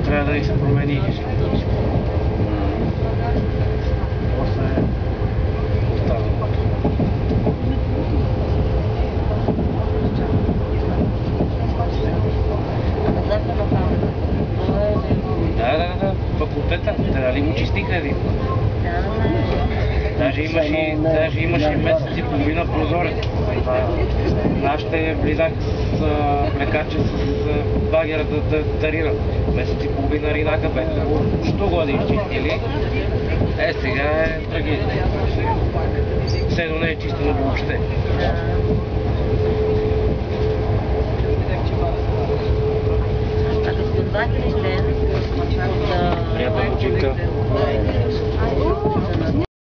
трябва да ни се промени. После останалото. Да, факултета, нали му чистиха един. Даже имаше месец и половина прозорец. Нашите влизаха с лекача с багера да тарират. Месец и половина ринака бе. Що го да изчистили? Сега е трагедия. Все едно не е чистено въобще. А господавателите от приятна почивка.